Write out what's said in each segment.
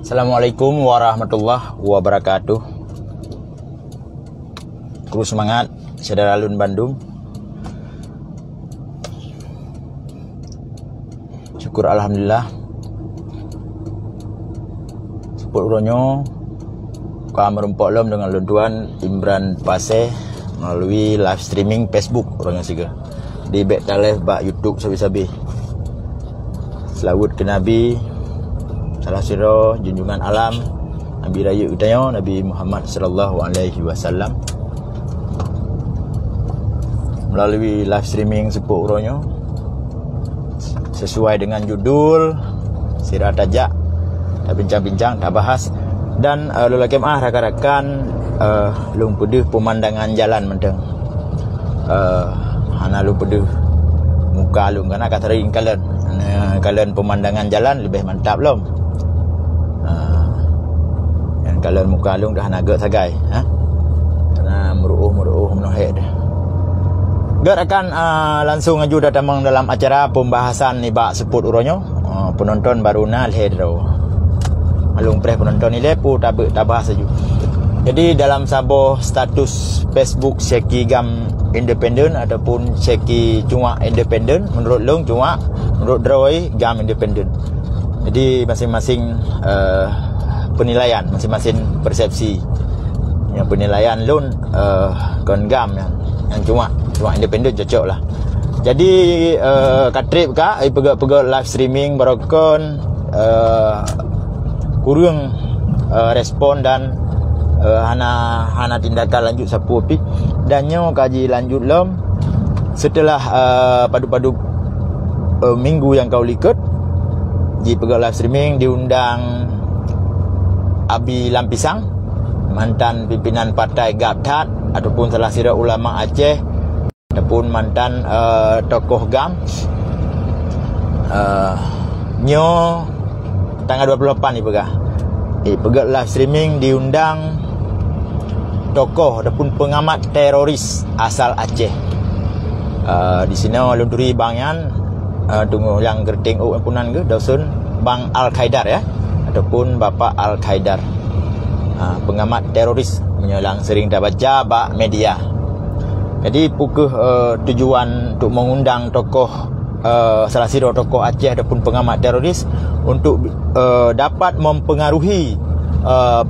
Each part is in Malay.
Assalamualaikum warahmatullahi wabarakatuh. Terus semangat, saudara Alun Bandung. Syukur alhamdulillah. Sepuluh uronyo kami merempok lom dengan luntuan Imran Paseh melalui live streaming Facebook orangnya siga di back taleh bak YouTube sabi-sabi. Selawat ke Nabi, salah siro junjungan alam Nabi Raya Udayo Nabi Muhammad sallallahu alaihi wasallam melalui live streaming sepuk uronyo sesuai dengan judul sirah tajak tak bincang-bincang tak bahas dan lelaki rakan-rakan lung pedih pemandangan jalan menteng hana lung pedih muka lung kana kata ring kalian pemandangan jalan lebih mantap lom. Yang kalian muka lung dah naga sagai karena meruuh menohek dah. Gerakan langsung aju datang dalam acara pembahasan ni bak seput uronyo penonton baru na lehedro. Malung preh penonton ni lepu tak bahas aju. Jadi dalam saboh status Facebook Syeki Gam Independen ataupun Syeki Cuma Independen, menurut Long Cuma, menurut Droy Gam Independen. Jadi masing-masing penilaian, masing-masing persepsi. Yang penilaian Long kon Gam yang Cuma Independen cocok lah. Jadi katrip kak pegak live streaming barokon kurang respon dan hana tindakan lanjut sapu pi dan nyo kaji lanjut lom setelah padu-padu minggu yang kau likut di pegawai live streaming diundang Abi Lampisang, mantan pimpinan partai Gaptat ataupun salah sira ulama Aceh ataupun mantan tokoh GAM nyo tanggal 28 ni pegawai live streaming diundang tokoh ataupun pengamat teroris asal Aceh. Di sini lunturi bangyan tunggu yang gerting punan ke dosun Bang Al-Qaidar ya ataupun Bapak Al-Qaidar. Pengamat teroris menyolang sering dah baca bak media. Jadi pukuh tujuan untuk mengundang tokoh salah satu tokoh Aceh ataupun pengamat teroris untuk dapat mempengaruhi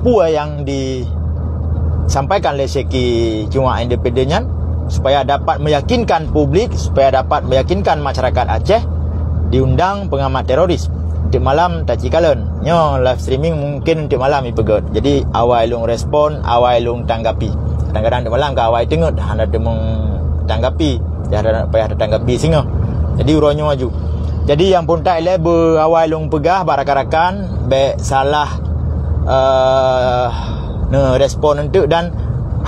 pua yang disampaikan oleh Syeki Cuma Independennya supaya dapat meyakinkan publik, supaya dapat meyakinkan masyarakat Aceh diundang pengamat teroris untuk malam tak cikalen nyo live streaming mungkin untuk malam ipegot. Jadi awal lung respon, awal lung tanggapi. Kadang-kadang untuk malam ke awal tengok anda demong tanggapi, jangan payah tanggapi singa. Jadi uronyo maju. Jadi yang pun tak label awal lung pegah barakan baik salah respon untuk dan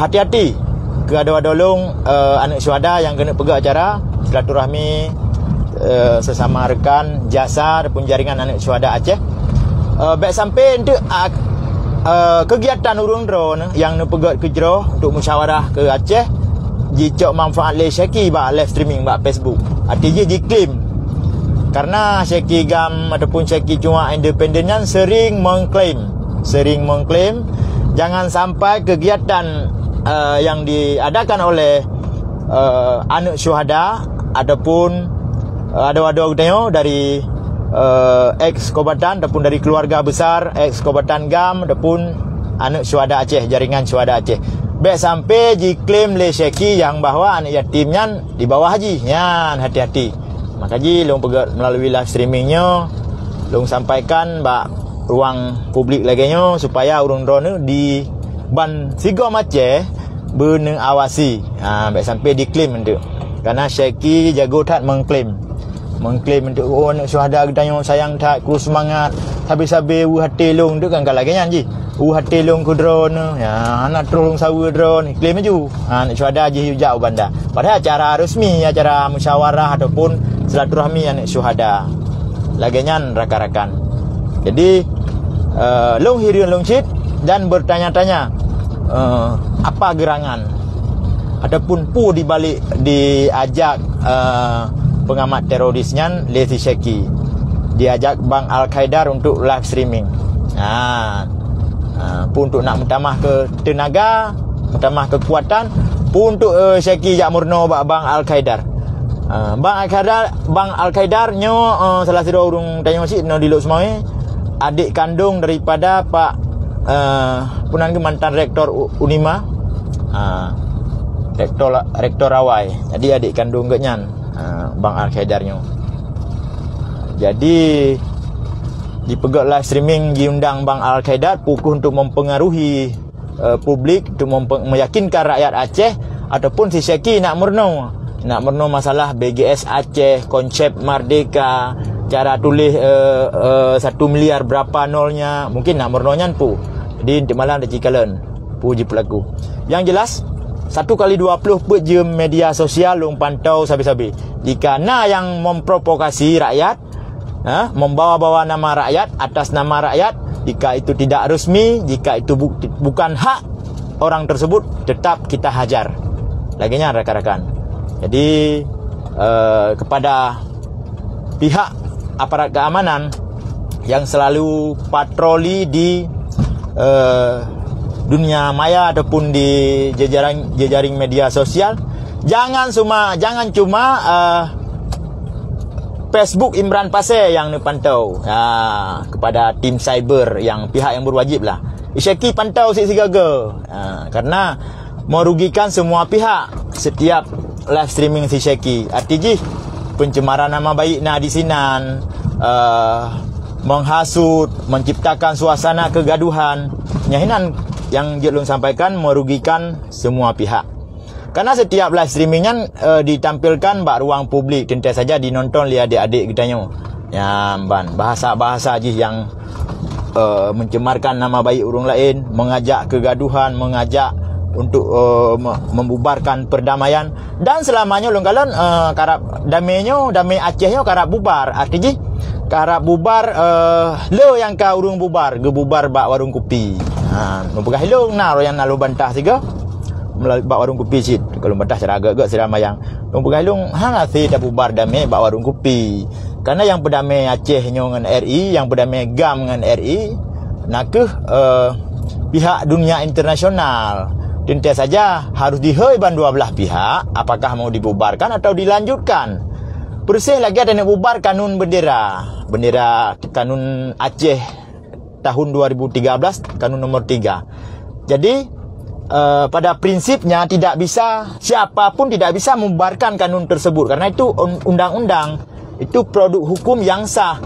hati-hati ke ada dolong anak syuhada yang kena pegah acara silaturahmi sesama rekan jasa ataupun jaringan anak syuhada Aceh baik sampai untuk kegiatan urung drone yang nak pegah ke Jeroh untuk musyawarah ke Aceh jicok manfaat le Syeki bak live streaming bak Facebook artinya diklaim karena Syeki Gam ataupun Syeki Cuma Independennya sering mengklaim jangan sampai kegiatan yang diadakan oleh anak syuhada ataupun ada dari ex-Kobatan ataupun dari keluarga besar ex-Kobatan Gam ataupun anak syuhada Aceh, jaringan syuhada Aceh. Baik sampai diklaim oleh Syeki yang bahawa anak yatimnya di bawah haji. Yan hati-hati. Maka ji long pegat melalui live streamingnya long sampaikan bak ruang publik lagi nyo supaya urung drone di ban Sigom Aceh bena awasi. Baik sampai diklaim untuk karena Syeki jago tak mengklaim untuk anak syuhada kita sayang tak ku semangat habis-habis hati long tu kan lagi nyanyi hati long ku drone ya anak terung sawu drone klaim maju anak syuhada je hujau banda padahal acara resmi acara musyawarah ataupun silaturahmi anak syuhada lagi nyan rakan-rakan. Jadi long hirian long cit dan bertanya-tanya apa gerangan ataupun pu di balik diajak pengamat terorisnya Lesi Syeki diajak Bang Al-Qaidar untuk live streaming. Pun untuk nak mentamah ke tenaga, mentamah kekuatan, pun untuk Syekhi Jak Murno Bang Al-Qaidar. Bang Al-Qaidar nyo salah satu urung tanya masjid no di Lok Semau, adik kandung daripada Pak punan ke mantan rektor Unima, rektor Rawai. Jadi adik kandung ke nyan Bang Al-Qaidar nyo. Jadi di pegak live streaming diundang Bang Al-Qaidar pukul untuk mempengaruhi publik, untuk meyakinkan rakyat Aceh ataupun si Syekhi nak murno masalah BGS Aceh, konsep merdeka, cara tulis 1 miliar berapa nolnya, mungkin nak murnonya pu. Jadi malam ada cikalan puji pelaku. Yang jelas 1x20 je media sosial long pantau sabi-sabi. Jika na yang memprovokasi rakyat, membawa-bawa nama rakyat atas nama rakyat, jika itu tidak resmi, jika itu bukan hak orang tersebut, tetap kita hajar. Laginya rakan-rakan. Jadi kepada pihak aparat keamanan yang selalu patroli di dunia maya ataupun di jejaring media sosial, jangan cuma Facebook Imran Pasir yang dipantau. Kepada tim cyber yang pihak yang berwajib lah. Syekhi pantau si-sigaga. Karena merugikan semua pihak setiap live streaming si Syekhi. Artinya pencemaran nama baik di sinan, menghasut, menciptakan suasana kegaduhan. Nyahinan yang Jelung sampaikan merugikan semua pihak. Karena setiap live streamingnya ditampilkan bak ruang publik, tentu saja dinonton oleh adik-adik kita nyo. Ya, bahasa-bahasa aja yang mencemarkan nama baik orang lain, mengajak kegaduhan, mengajak untuk membubarkan perdamaian, dan selamanya longgalan karap damai Aceh karap bubar. Artinya karap bubar lo yang ka urung bubar, gebubar bak warung kopi. Membegah hilung yang nalu bantah siga melalui bak warung kopi sit. Kalau bantah cara agak-agak seramai yang membegah hilung ngasih dah bubar damai bak warung kopi. Karena yang berdamai Aceh dengan RI, yang berdamai GAM dengan RI, nakeh pihak dunia internasional. Tentu saja harus diheuiban dua belah pihak, apakah mau dibubarkan atau dilanjutkan. Bersih lagi ada nak bubar kanun bendera kanun Aceh tahun 2013, kanun nomor 3. Jadi pada prinsipnya siapapun tidak bisa membubarkan kanun tersebut, karena itu undang-undang, itu produk hukum yang sah.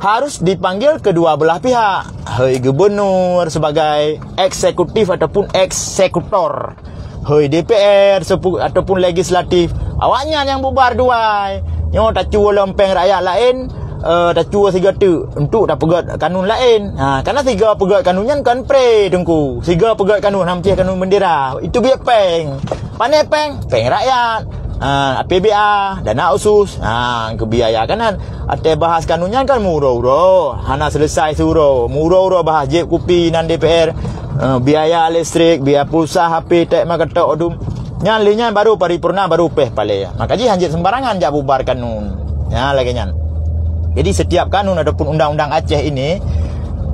Harus dipanggil kedua belah pihak. Hei gubernur sebagai eksekutif ataupun eksekutor, hei DPR ataupun legislatif, awaknya yang bubar duai. Nyo tak cua lempeng rakyat lain, tak cua siga tu untuk tak pegat kanun lain. Karena tiga pegat kanunnya kan pre tengku. Tiga pegat kanun hampir kanun bendera. Itu biar peng. Pandai peng rakyat. PBA, dana usus, kebiaya kanan. Ate bahas kanunnya kan murah-murah. Hana selesai suruh murah-murah bahas jeb kopi nan DPR, biaya listrik, biaya pulsa HP, tek makatok odum. Nyalinya baru paripurna baru peh pale. Makanya hanjit sembarangan jak bubar kanun. Ya lagi nyan. Jadi setiap kanun ataupun undang-undang Aceh ini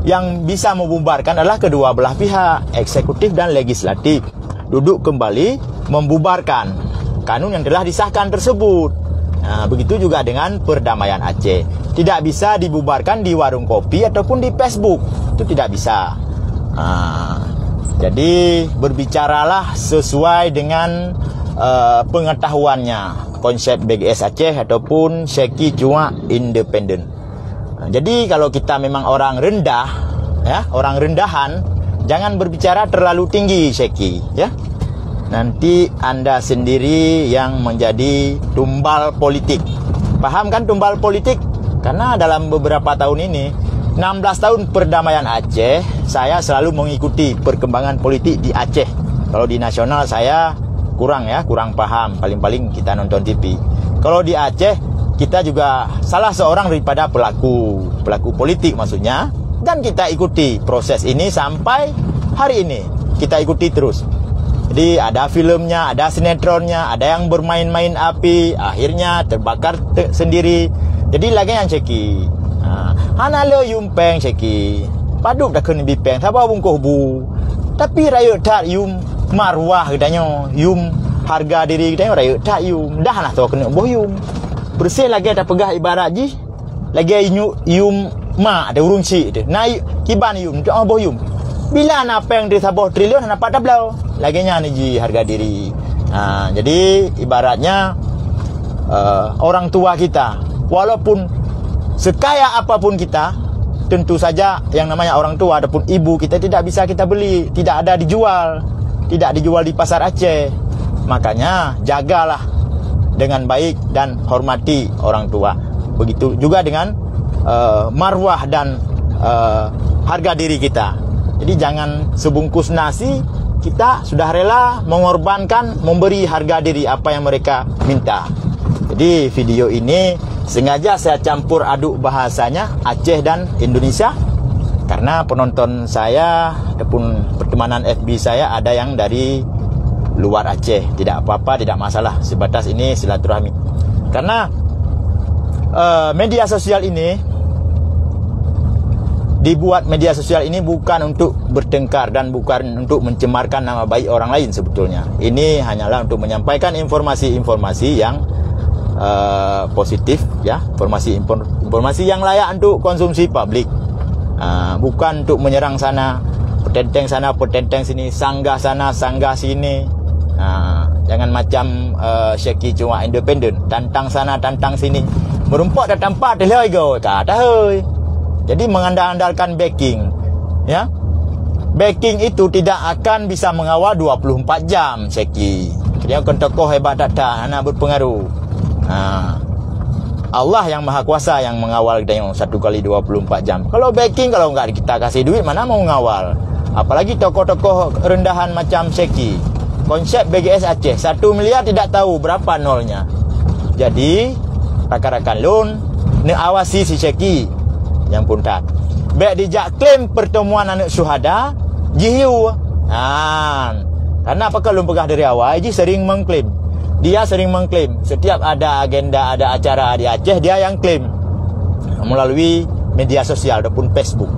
yang bisa membubarkan adalah kedua belah pihak, eksekutif dan legislatif. Duduk kembali membubarkan kanun yang telah disahkan tersebut. Begitu juga dengan perdamaian Aceh. Tidak bisa dibubarkan di warung kopi ataupun di Facebook. Itu tidak bisa. Jadi berbicaralah sesuai dengan pengetahuannya. Konsep BGS Aceh ataupun Syekhi cuma independen. Jadi kalau kita memang orang rendah, ya, orang rendahan, jangan berbicara terlalu tinggi Syekhi, ya. Nanti Anda sendiri yang menjadi tumbal politik. Paham kan tumbal politik? Karena dalam beberapa tahun ini, 16 tahun perdamaian Aceh, saya selalu mengikuti perkembangan politik di Aceh. Kalau di nasional saya kurang paham. Paling-paling kita nonton TV. Kalau di Aceh, kita juga salah seorang daripada pelaku politik maksudnya. Dan kita ikuti proses ini sampai hari ini. Kita ikuti terus. Jadi ada filmnya, ada sinetronnya, ada yang bermain-main api, akhirnya terbakar sendiri. Jadi lagi yang Syekhi. Hana lo yumpeng Syekhi. paduk dah kena bipeng sabar bungkuh bu. Tapi rakyat tak yum marwah katanya, yum harga diri katanya rakyat tak yum. Dah lah tu kena boh yum. Bersih lagi ada pegah ibarat ji. Lagi yum mak ada urung cik tu. Naik kiban yum tu boh yum. Bila nak peng di sabah triliun dapat tablau. Laginya ni ji harga diri. Jadi ibaratnya orang tua kita, walaupun sekaya apapun kita, tentu saja yang namanya orang tua ataupun ibu kita tidak bisa kita beli, tidak ada dijual, tidak dijual di pasar Aceh. Makanya jagalah dengan baik dan hormati orang tua. Begitu juga dengan marwah dan harga diri kita. Jadi jangan sebungkus nasi kita sudah rela mengorbankan, memberi harga diri apa yang mereka minta. Jadi video ini sengaja saya campur aduk bahasanya Aceh dan Indonesia, karena penonton saya ataupun pertemanan FB saya ada yang dari luar Aceh. Tidak apa-apa, tidak masalah, sebatas ini silaturahmi. Karena media sosial ini dibuat, media sosial ini bukan untuk bertengkar dan bukan untuk mencemarkan nama baik orang lain sebetulnya. Ini hanyalah untuk menyampaikan informasi-informasi yang positif, ya, informasi yang layak untuk konsumsi publik, bukan untuk menyerang sana, petenteng sini, sanggah sana, sanggah sini. Jangan macam Syekhi cuma independen, tantang sana, tantang sini, merumpak dah tampak dah go kata hoi. Jadi mengandalkan backing, ya, backing itu tidak akan bisa mengawal 24 jam Syekhi. Dia kan tokoh hebat tak anak berpengaruh. Allah yang maha kuasa yang mengawal kita yang 1 kali 24 jam. Kalau backing, kalau enggak kita kasih duit, mana mau mengawal? Apalagi tokoh-tokoh rendahan macam Syekhi. Konsep BGS Aceh 1 miliar tidak tahu berapa nolnya. Jadi rakan-rakan lun nak awasi si Syekhi yang pun tak. Baik dijak klaim pertemuan anak syuhada jihiu. Karena apakah lun pegah dari awal ji sering mengklaim. Dia sering mengklaim setiap ada agenda, ada acara di Aceh, dia yang klaim melalui media sosial ataupun Facebook.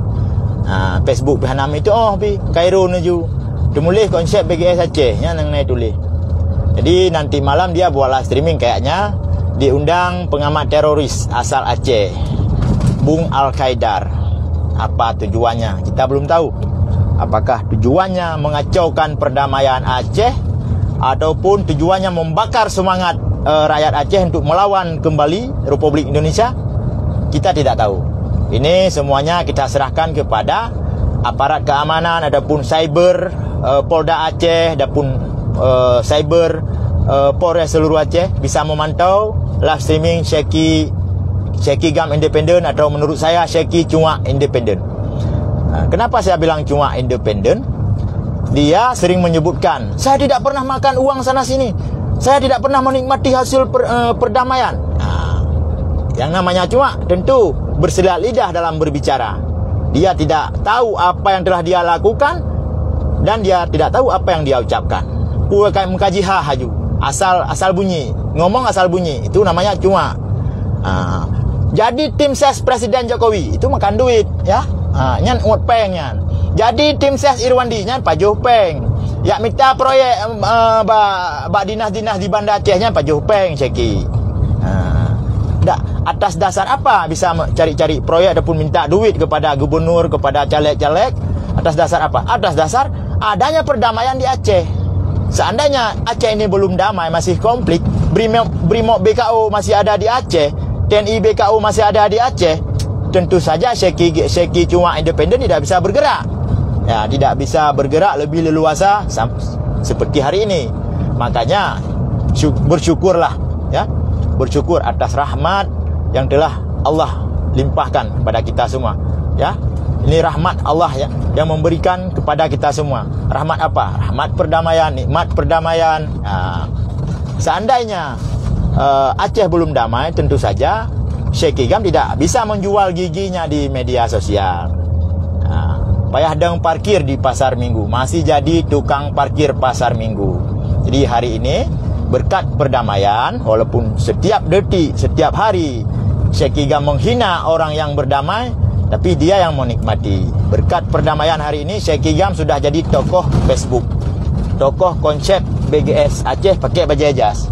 Facebook Bihanam itu Khairun ju tulis konsep BGS Aceh yang naik tulis. Jadi nanti malam dia buat live streaming, kayaknya diundang pengamat teroris asal Aceh, Bung Al-Qaidar. Apa tujuannya? Kita belum tahu. Apakah tujuannya mengacaukan perdamaian Aceh ataupun tujuannya membakar semangat rakyat Aceh untuk melawan kembali Republik Indonesia? Kita tidak tahu. Ini semuanya kita serahkan kepada aparat keamanan ataupun cyber Polda Aceh ataupun cyber Polres seluruh Aceh bisa memantau live streaming Syekhi Gam independen, atau menurut saya Syekhi cuma independen. Kenapa saya bilang cuma independen? Dia sering menyebutkan, saya tidak pernah makan uang sana sini, saya tidak pernah menikmati hasil perdamaian. Yang namanya cuma tentu bersilat lidah dalam berbicara. Dia tidak tahu apa yang telah dia lakukan dan dia tidak tahu apa yang dia ucapkan. Mengkaji haju, asal bunyi, ngomong asal bunyi, itu namanya cuma. Jadi tim ses Presiden Jokowi itu makan duit, ya. Nyan uat peng nyan. Jadi tim ses Irwandi nyan pajuh peng. Ya minta proyek ba dinas-dinas di Banda Aceh nyan pajuh peng Syekhi. Atas dasar apa bisa cari-cari proyek ataupun minta duit kepada gubernur, kepada caleg-caleg? Atas dasar apa? Atas dasar adanya perdamaian di Aceh. Seandainya Aceh ini belum damai, masih konflik, Brimob BKO masih ada di Aceh, TNI BKO masih ada di Aceh, tentu saja Syekhi cuma independen tidak bisa bergerak. Ya, tidak bisa bergerak lebih leluasa seperti hari ini. Makanya bersyukurlah, ya. Bersyukur atas rahmat yang telah Allah limpahkan kepada kita semua, ya. Ini rahmat Allah, ya, yang memberikan kepada kita semua. Rahmat apa? Rahmat perdamaian, nikmat perdamaian. Seandainya Aceh belum damai, tentu saja Syekhi Gam tidak bisa menjual giginya di media sosial. Payah deng parkir di pasar minggu, masih jadi tukang parkir pasar minggu. Jadi hari ini berkat perdamaian, walaupun setiap detik, setiap hari Syekhi Gam menghina orang yang berdamai, tapi dia yang menikmati. Berkat perdamaian hari ini, Syekh Gam sudah jadi tokoh Facebook, tokoh konsep BGS Aceh pakai baju jas.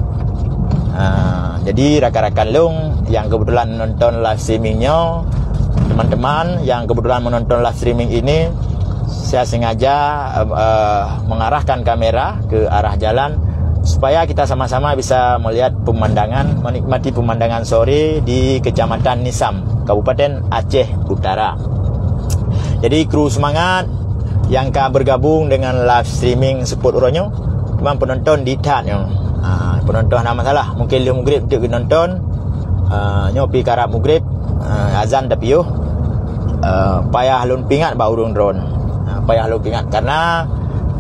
Jadi rakan-rakan Long yang kebetulan menonton live streamingnya, teman-teman yang kebetulan menonton live streaming ini, saya sengaja mengarahkan kamera ke arah jalan supaya kita sama-sama bisa melihat pemandangan, menikmati pemandangan sore di Kecamatan Nisam, Kabupaten Aceh Utara. Jadi kru semangat yang bergabung dengan live streaming support uronyo, cuma penonton di tatnya. Penonton nama salah, mungkin liu mugrib untuk nonton, nyopi karab mugrib, azan tapi yo, payah lun pingat bau ron, payah lun pingat karena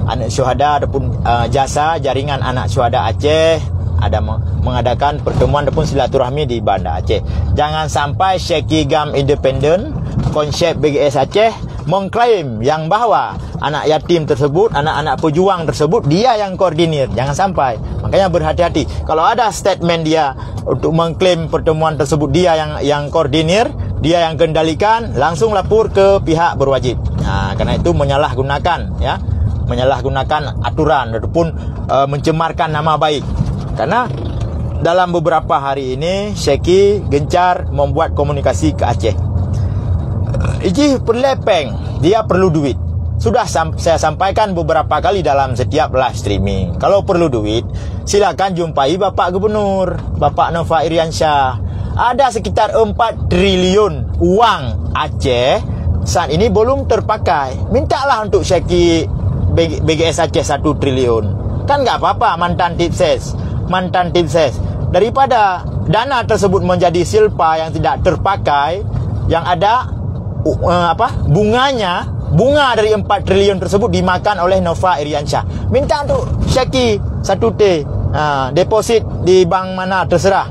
anak syuhada ataupun jasa jaringan anak syuhada Aceh ada mengadakan pertemuan ataupun silaturahmi di Banda Aceh. Jangan sampai Syekh Gam Independen konsep BGS Aceh mengklaim yang bahwa anak yatim tersebut, anak-anak pejuang tersebut dia yang koordinir. Jangan sampai. Makanya berhati-hati. Kalau ada statement dia untuk mengklaim pertemuan tersebut dia yang koordinir, dia yang kendalikan, langsung lapor ke pihak berwajib. Karena itu menyalahgunakan menyalahgunakan aturan ataupun mencemarkan nama baik. Karena dalam beberapa hari ini Syekh gencar membuat komunikasi ke Aceh. Iji perlepeng, dia perlu duit. Sudah saya sampaikan beberapa kali dalam setiap live streaming. Kalau perlu duit, silakan jumpai Bapak Gubernur, Bapak Nova Iriansyah. Ada sekitar 4 triliun uang Aceh saat ini belum terpakai. Mintalah untuk Syekh BGS Aceh 1 triliun. Kan nggak apa-apa mantan tipses. Daripada dana tersebut menjadi silpa yang tidak terpakai, yang ada bunga dari 4 triliun tersebut dimakan oleh Nova Iriansyah. Minta untuk Syekh 1T, deposit di bank mana terserah.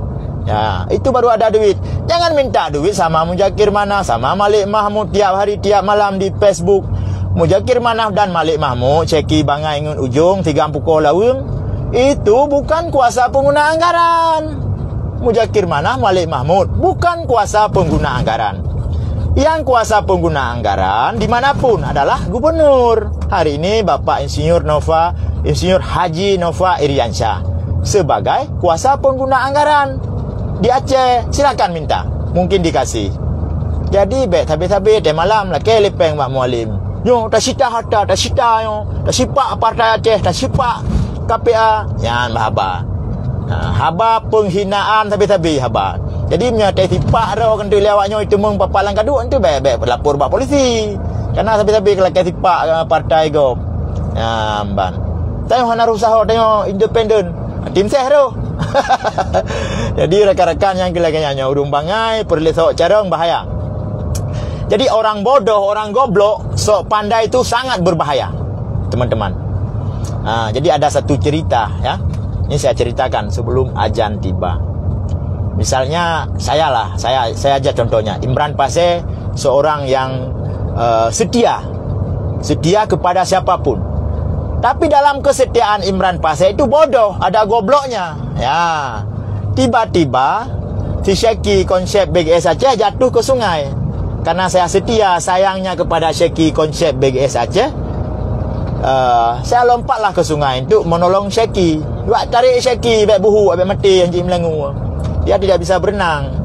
Itu baru ada duit. Jangan minta duit sama Mujakir Manaf, sama Malik Mahmud tiap hari tiap malam di Facebook. Mujakir Manaf dan Malik Mahmud, Syekh Bangai Ingun Ujung, 3 Pukul Lawung, itu bukan kuasa pengguna anggaran. Mujakir Manaf, Malik Mahmud bukan kuasa pengguna anggaran. Yang kuasa pengguna anggaran dimanapun adalah gubernur. Hari ini Bapak Insinyur Haji Nova Iriansyah sebagai kuasa pengguna anggaran di Aceh. Silakan minta, mungkin dikasih. Jadi habis-habis malam lah kelepeng Pak Mualim. Yo, tak sita harta, tak sita yo, tak sipak partai Aceh, tak sipak KPA. Yan haba. Haba penghinaan habis-habis haba. Jadi menyatai tipak dah orang tu lewatnya itu mengpapalang kaduk itu baik-baik lapor pak polisi. Karena habis-habis kalau tipak partai go. Ban. Tengok hana usaha tengok independen. Tim seh tu. Jadi rekan-rekan yang gila-gilanya urung bangai perlu sok carang bahaya. Jadi orang bodoh, orang goblok sok pandai itu sangat berbahaya. Teman-teman. Jadi ada satu cerita ya. Ini saya ceritakan sebelum azan tiba. Misalnya saya aja contohnya. Imran Paseh seorang yang setia kepada siapapun. Tapi dalam kesetiaan Imran Paseh itu bodoh, ada gobloknya. Ya, tiba-tiba si Syekh konsep BGS Aceh jatuh ke sungai. Karena saya setia sayangnya kepada Syekh konsep BGS Aceh, saya lompatlah ke sungai untuk menolong Syekh. Buat tarik Syekh, baik buhu, baik mati anjing melengu. Dia tidak bisa berenang.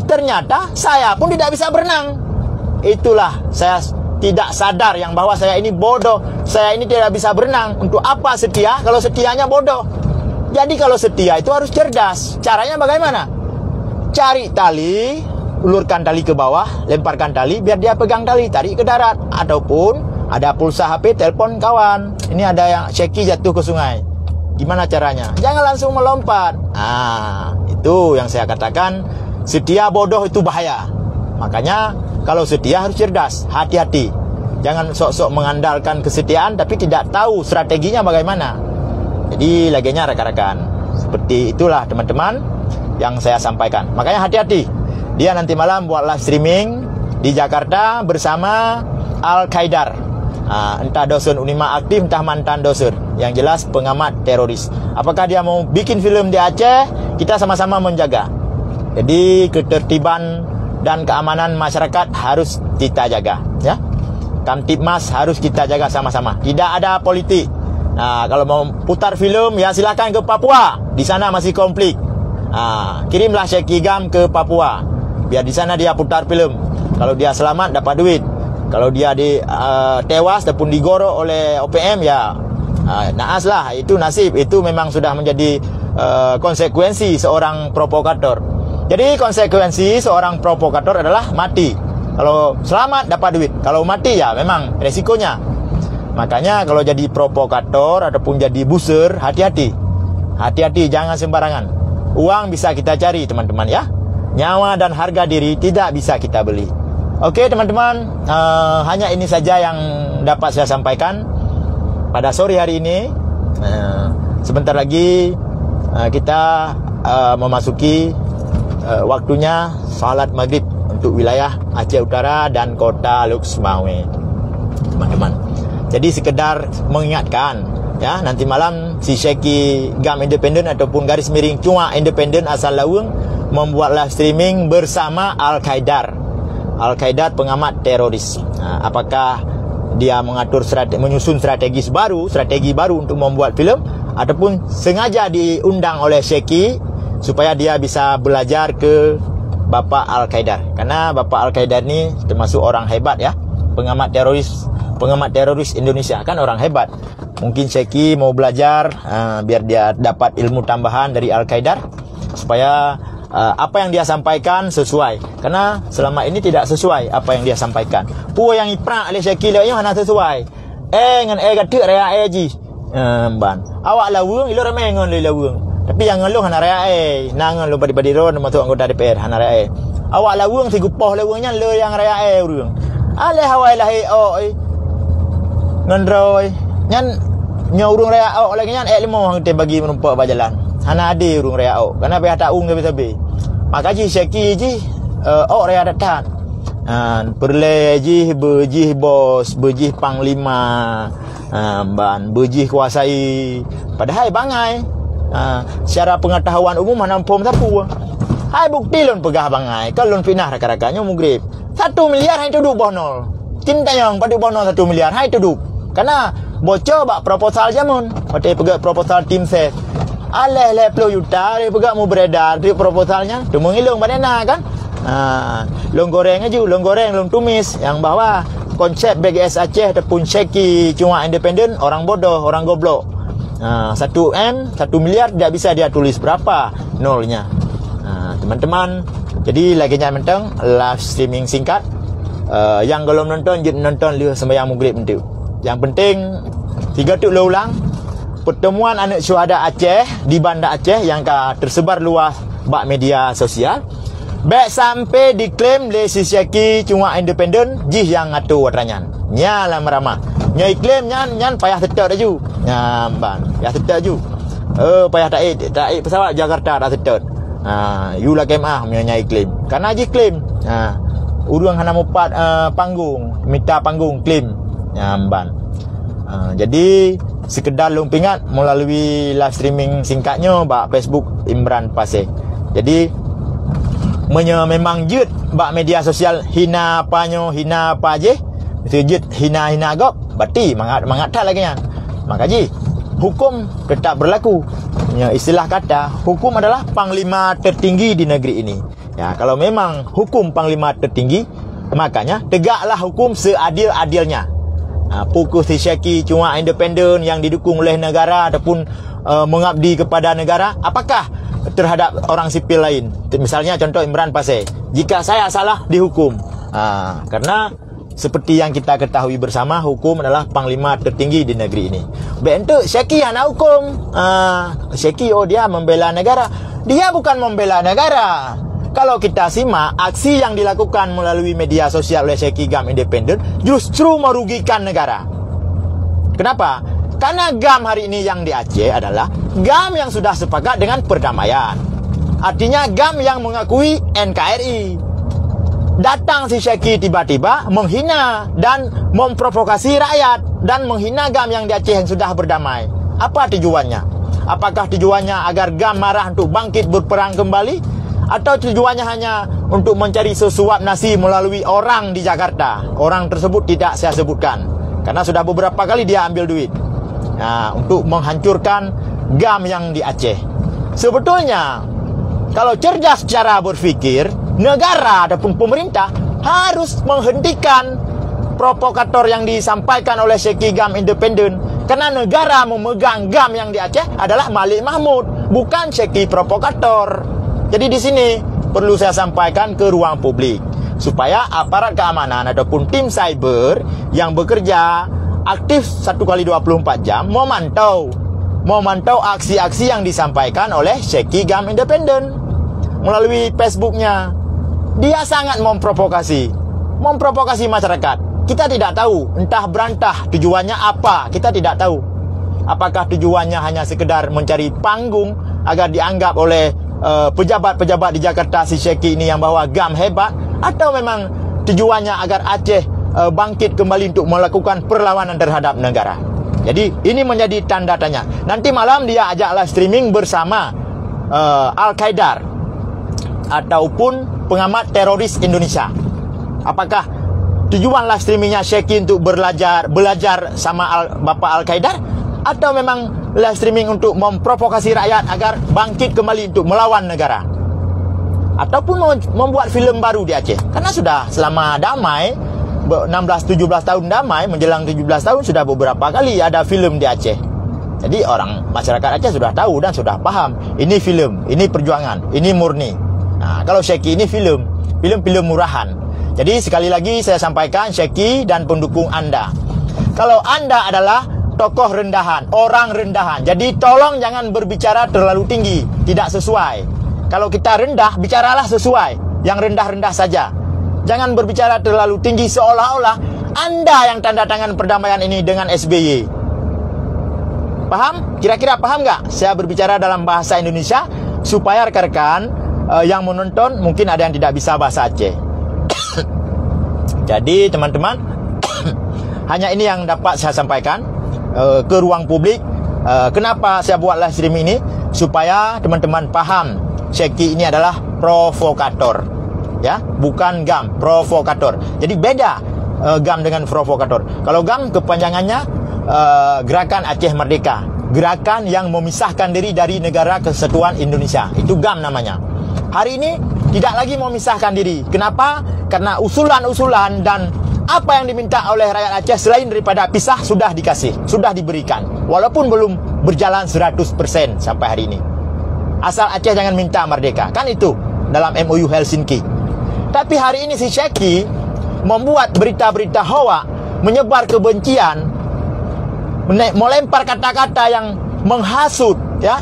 Ternyata saya pun tidak bisa berenang. Itulah saya tidak sadar yang bahwa saya ini bodoh. Saya ini tidak bisa berenang. Untuk apa setia kalau setianya bodoh? Jadi kalau setia itu harus cerdas. Caranya bagaimana? Cari tali, ulurkan tali ke bawah, lemparkan tali biar dia pegang tali, tarik ke darat. Ataupun ada pulsa HP, telepon kawan. Ini ada yang Syekh jatuh ke sungai. Gimana caranya? Jangan langsung melompat. Itu yang saya katakan, setia bodoh itu bahaya. Makanya kalau setia harus cerdas, hati-hati. Jangan sok-sok mengandalkan kesetiaan tapi tidak tahu strateginya bagaimana. Jadi laginya rekan-rekan, seperti itulah teman-teman yang saya sampaikan. Makanya hati-hati. Dia nanti malam buat live streaming di Jakarta bersama Al-Qaidar. Entah dosen Unima aktif, entah mantan dosen. Yang jelas pengamat teroris. Apakah dia mau bikin film di Aceh? Kita sama-sama menjaga. Jadi ketertiban dan keamanan masyarakat harus kita jaga, ya. Kamtibmas harus kita jaga sama-sama. Tidak ada politik. Nah, kalau mau putar filem, ya silakan ke Papua. Di sana masih konflik. Kirimlah Syekh Gam ke Papua. Biar di sana dia putar filem. Kalau dia selamat dapat duit. Kalau dia tewas ataupun digorok oleh OPM, ya naas lah. Itu nasib. Itu memang sudah menjadi konsekuensi seorang provokator. Jadi konsekuensi seorang provokator adalah mati. Kalau selamat dapat duit, kalau mati ya memang resikonya. Makanya kalau jadi provokator ataupun jadi buser, hati-hati. Hati-hati, jangan sembarangan. Uang bisa kita cari, teman-teman, ya. Nyawa dan harga diri tidak bisa kita beli. Oke, teman-teman, hanya ini saja yang dapat saya sampaikan pada sore hari ini. Sebentar lagi kita memasuki waktunya salat maghrib untuk wilayah Aceh Utara dan kota Luxmawe, teman-teman. Jadi sekedar mengingatkan, ya, nanti malam si Syekh Gam Independen ataupun garis miring Cua Independen asal Laweng membuat live streaming bersama Al-Qaidar. Al-Qaidar pengamat teroris. Apakah dia menyusun strategi baru untuk membuat filem, ataupun sengaja diundang oleh Syekh supaya dia bisa belajar ke Bapak Al-Qaidar. Karena Bapak Al-Qaidar ni termasuk orang hebat, ya. Pengamat teroris Indonesia kan orang hebat. Mungkin Syekh mau belajar biar dia dapat ilmu tambahan dari Al-Qaidar supaya apa yang dia sampaikan sesuai. Karena selama ini tidak sesuai apa yang dia sampaikan. Puan yang iprak oleh Syekh le yang hana sesuai. Ngan gatik raya ji. Ban. Awak laweng ilo ramai ngan le laweng. Tapi yang ngeluh hana raya nangan lu badi-badi ron masuk anggota DPR hana raya. Awak laweng si gupah lawengnya le yang raya urang. Ale hawai lahi ngendroy nyan nyaurung raya lagi nyan 5 hang te bagi menumpak bajalan. Hana ade urung raya karena pihak taung sabi-sabi. Maka ji Syekh ji raya datang. Perle ji bejih bos, bejih panglima, ban bejih kuasai. Padahal bangai. Secara pengetahuan umum mana pom sapu. Hai bukti lon pegah bangai. Kalau lon pinah rakan-rakannya mugrib. 1 miliar hai tuduk bonol. Cinta yang pada bonol 1 miliar hai tuduk. Karena bocor bak proposal jamun. Pada pegak proposal tim ses. Aleh 10 juta dia pegak mau beredar di proposalnya. Tu mengilung badana kan. Long goreng aja, long goreng, long tumis yang bahwa konsep BGS Aceh ataupun Syekh Cua Independen orang bodoh, orang goblok. 1 miliar tidak bisa dia tulis berapa nolnya. Teman-teman, jadi lagi jangan mentang live streaming singkat. Yang belum nonton jangan nonton lihat sembahyang maghrib nanti. Yang penting 3 tu ulang pertemuan anak syuhada Aceh di Banda Aceh yang tersebar luas bak media sosial. Baik sampai diklaim oleh si Syekh Cua Independen jih yang ngatur watranyan. Nyalah meramah. Nyai klaim nyan payah tetap daju. Nyamban, payah tetap ju. Payah taik pesawat Jakarta dah tetap. Yulah kemah nyai klaim. Karena jih klaim. Urang hana mupat panggung, minta panggung klaim. Nyamban. Jadi sekedar lumpingat melalui live streaming singkatnya bak Facebook Imran Paseh. Jadi memang jut bak media sosial hina apanya, hina apa je. Itu jut hina-hina gop. Berarti mangat lagi kan. Maka ji hukum tetap berlaku. Ya, istilah kata hukum adalah panglima tertinggi di negeri ini. Ya, kalau memang hukum panglima tertinggi, makanya tegaklah hukum seadil-adilnya. Pukul si Syekh Cua Independen yang didukung oleh negara ataupun mengabdi kepada negara, apakah terhadap orang sipil lain? Misalnya contoh Imran Paseh, jika saya salah dihukum. Karena seperti yang kita ketahui bersama, hukum adalah panglima tertinggi di negeri ini. Bentuk Syekh anak hukum. Syekh dia membela negara. Dia bukan membela negara. Kalau kita simak aksi yang dilakukan melalui media sosial oleh Syekh Gam Independen justru merugikan negara. Kenapa? Karena GAM hari ini yang di Aceh adalah GAM yang sudah sepakat dengan perdamaian. Artinya GAM yang mengakui NKRI. Datang si Syekh tiba-tiba menghina dan memprovokasi rakyat dan menghina GAM yang di Aceh yang sudah berdamai. Apa tujuannya? Apakah tujuannya agar GAM marah untuk bangkit berperang kembali? Atau tujuannya hanya untuk mencari sesuap nasi melalui orang di Jakarta? Orang tersebut tidak saya sebutkan, karena sudah beberapa kali dia ambil duit untuk menghancurkan GAM yang di Aceh. Sebetulnya kalau cerdas cara berpikir, negara ataupun pemerintah harus menghentikan provokator yang disampaikan oleh Syekh GAM Independen. Karena negara memegang GAM yang di Aceh adalah Malik Mahmud, bukan Syekh provokator. Jadi di sini perlu saya sampaikan ke ruang publik, supaya aparat keamanan ataupun tim cyber yang bekerja aktif 1x24 jam memantau aksi-aksi yang disampaikan oleh Syekh GAM Independen melalui Facebooknya. Dia sangat memprovokasi masyarakat. Kita tidak tahu, entah berantah tujuannya apa, kita tidak tahu. Apakah tujuannya hanya sekedar mencari panggung agar dianggap oleh pejabat-pejabat di Jakarta si Syekh ini yang bawa GAM hebat, atau memang tujuannya agar Aceh bangkit kembali untuk melakukan perlawanan terhadap negara. Jadi ini menjadi tanda tanya. Nanti malam dia ajak live streaming bersama Al-Qaeda ataupun pengamat teroris Indonesia. Apakah tujuan live streamingnya Syekh untuk belajar sama Bapak Al-Qaeda, atau memang live streaming untuk memprovokasi rakyat agar bangkit kembali untuk melawan negara, ataupun membuat filem baru di Aceh? Karena sudah selama damai 16-17 tahun damai, menjelang 17 tahun sudah beberapa kali ada filem di Aceh. Jadi masyarakat Aceh sudah tahu dan sudah paham, ini filem, ini perjuangan, ini murni. Kalau Syekh ini film murahan. Jadi sekali lagi saya sampaikan, Syekh dan pendukung Anda, kalau Anda adalah tokoh rendahan, orang rendahan, jadi tolong jangan berbicara terlalu tinggi, tidak sesuai. Kalau kita rendah, bicaralah sesuai, yang rendah-rendah saja. Jangan berbicara terlalu tinggi seolah-olah Anda yang tanda tangan perdamaian ini dengan SBY. Paham? Kira-kira paham nggak? Saya berbicara dalam bahasa Indonesia supaya rekan-rekan yang menonton mungkin ada yang tidak bisa bahasa Aceh. Jadi teman-teman, hanya ini yang dapat saya sampaikan ke ruang publik. Kenapa saya buat live stream ini? Supaya teman-teman paham, Syekh ini adalah provokator, ya, bukan GAM, provokator. Jadi beda GAM dengan provokator. Kalau GAM kepanjangannya Gerakan Aceh Merdeka, gerakan yang memisahkan diri dari Negara Kesatuan Indonesia. Itu GAM namanya. Hari ini tidak lagi memisahkan diri. Kenapa? Karena usulan-usulan dan apa yang diminta oleh rakyat Aceh selain daripada pisah sudah dikasih, sudah diberikan. Walaupun belum berjalan 100% sampai hari ini. Asal Aceh jangan minta merdeka. Kan itu dalam MOU Helsinki. Tapi hari ini si Syekh membuat berita-berita hoak, menyebar kebencian, melempar kata-kata yang menghasut, ya,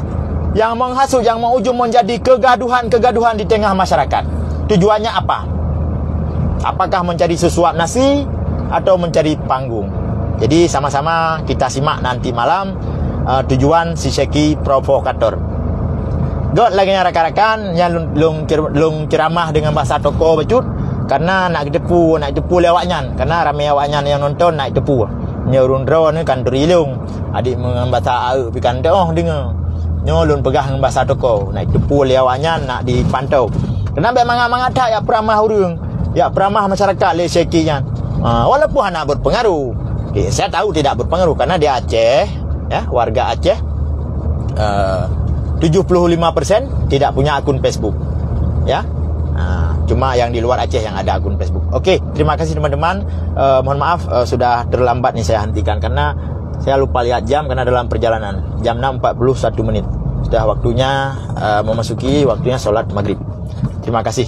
yang menghasut, yang mengujung menjadi kegaduhan di tengah masyarakat. Tujuannya apa? Apakah mencari sesuap nasi atau mencari panggung? Jadi sama-sama kita simak nanti malam tujuan si Syekh provokator. God lagi rakan-rakan yang lung ceramah dengan bahasa toko becut, karena nak tepu lewatnya, karena ramai awaknya yang nonton nak tepu. Nyurun drone ni kan terilung. Adik mengembasa pikan dah dengar. Nyolun pegang bahasa toko. Nak tepu lewatnya nak dipantau. Kenapa memang ada ya peramah orang, ya peramah masyarakat le Syekh-nya. Walaupun anak berpengaruh. Saya tahu tidak berpengaruh karena dia Aceh, ya, warga Aceh. 75% tidak punya akun Facebook, ya. Cuma yang di luar Aceh yang ada akun Facebook. Oke, terima kasih teman-teman. Mohon maaf sudah terlambat nih saya hentikan karena saya lupa lihat jam karena dalam perjalanan. Jam 6.41 menit. Sudah waktunya memasuki waktunya sholat maghrib. Terima kasih.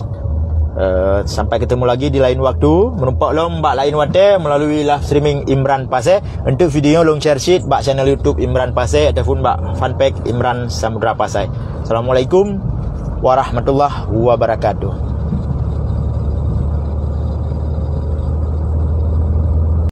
Sampai ketemu lagi di lain waktu. Menumpak lombak lain waktu melalui live streaming Imran Pasir. Untuk video long share sheet bak channel YouTube Imran Pasir ataupun bak fanpage Imran Samudra Pasir. Assalamualaikum warahmatullahi wabarakatuh.